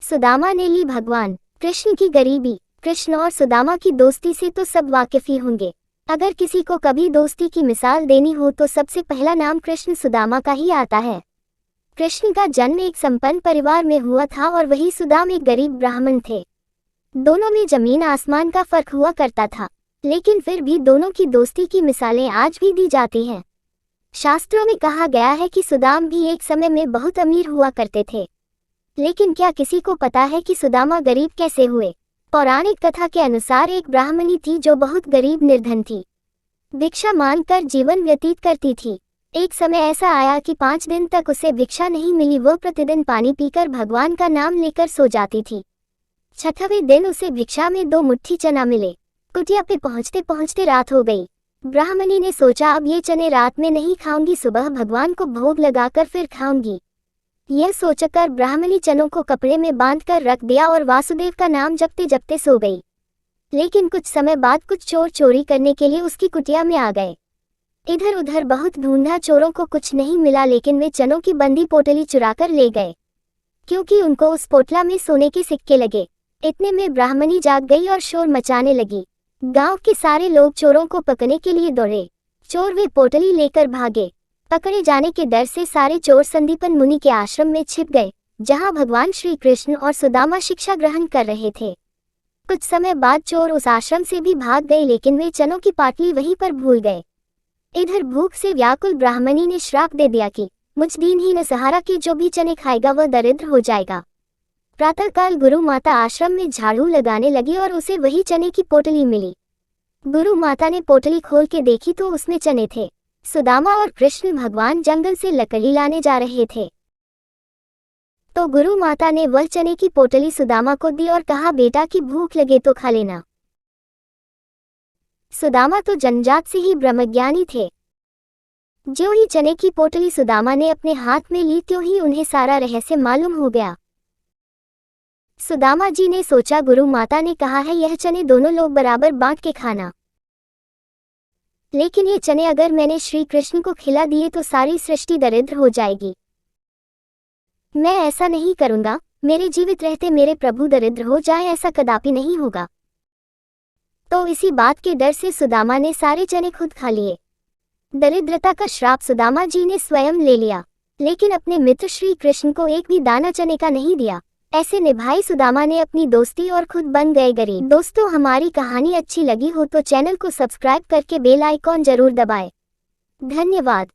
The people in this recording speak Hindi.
सुदामा ने ली भगवान कृष्ण की गरीबी। कृष्ण और सुदामा की दोस्ती से तो सब वाकिफ ही होंगे। अगर किसी को कभी दोस्ती की मिसाल देनी हो तो सबसे पहला नाम कृष्ण सुदामा का ही आता है। कृष्ण का जन्म एक संपन्न परिवार में हुआ था और वही सुदाम एक गरीब ब्राह्मण थे। दोनों में जमीन आसमान का फर्क हुआ करता था, लेकिन फिर भी दोनों की दोस्ती की मिसालें आज भी दी जाती हैं। शास्त्रों में कहा गया है कि सुदाम भी एक समय में बहुत अमीर हुआ करते थे, लेकिन क्या किसी को पता है कि सुदामा गरीब कैसे हुए? पौराणिक कथा के अनुसार एक ब्राह्मणी थी जो बहुत गरीब निर्धन थी। भिक्षा मांगकर जीवन व्यतीत करती थी। एक समय ऐसा आया कि 5 दिन तक उसे भिक्षा नहीं मिली। वह प्रतिदिन पानी पीकर भगवान का नाम लेकर सो जाती थी। 6वें दिन उसे भिक्षा में 2 मुट्ठी चना मिले। कुटिया पे पहुंचते पहुंचते रात हो गई। ब्राह्मणी ने सोचा अब ये चने रात में नहीं खाऊंगी, सुबह भगवान को भोग लगाकर फिर खाऊंगी। यह सोचकर ब्राह्मणी चनों को कपड़े में बांधकर रख दिया और वासुदेव का नाम जपते जपते सो गई। लेकिन कुछ समय बाद कुछ चोर चोरी करने के लिए उसकी कुटिया में आ गए। इधर उधर बहुत ढूंढा, चोरों को कुछ नहीं मिला, लेकिन वे चनों की बंदी पोटली चुराकर ले गए, क्योंकि उनको उस पोटला में सोने के सिक्के लगे। इतने में ब्राह्मणी जाग गई और शोर मचाने लगी। गांव के सारे लोग चोरों को पकड़ने के लिए दौड़े। चोर वे पोटली लेकर भागे। पकड़े जाने के डर से सारे चोर संदीपन मुनि के आश्रम में छिप गए, जहां भगवान श्री कृष्ण और सुदामा शिक्षा ग्रहण कर रहे थे। कुछ समय बाद चोर उस आश्रम से भी भाग गए, लेकिन वे चनों की पाटली वहीं पर भूल गए। इधर भूख से व्याकुल ब्राह्मणी ने श्राप दे दिया कि मुझ दीनहीन सहारा के जो भी चने खाएगा वह दरिद्र हो जाएगा। प्रातःकाल गुरु माता आश्रम में झाड़ू लगाने लगी और उसे वही चने की पोटली मिली। गुरु माता ने पोटली खोल के देखी तो उसमें चने थे। सुदामा और कृष्ण भगवान जंगल से लकड़ी लाने जा रहे थे, तो गुरु माता ने वह चने की पोटली सुदामा को दी और कहा, बेटा की भूख लगे तो खा लेना। सुदामा तो जन्मजात से ही ब्रह्मज्ञानी थे। जो ही चने की पोटली सुदामा ने अपने हाथ में ली त्यों ही उन्हें सारा रहस्य मालूम हो गया। सुदामा जी ने सोचा, गुरु माता ने कहा है यह चने दोनों लोग बराबर बांट के खाना, लेकिन ये चने अगर मैंने श्री कृष्ण को खिला दिए तो सारी सृष्टि दरिद्र हो जाएगी। मैं ऐसा नहीं करूंगा। मेरे जीवित रहते मेरे प्रभु दरिद्र हो जाए, ऐसा कदापि नहीं होगा। तो इसी बात के डर से सुदामा ने सारे चने खुद खा लिए। दरिद्रता का श्राप सुदामा जी ने स्वयं ले लिया, लेकिन अपने मित्र श्री कृष्ण को एक भी दाना चने का नहीं दिया। ऐसे निभाई सुदामा ने अपनी दोस्ती और खुद बन गए गरीब। दोस्तों, हमारी कहानी अच्छी लगी हो तो चैनल को सब्सक्राइब करके बेल आइकॉन जरूर दबाएं। धन्यवाद।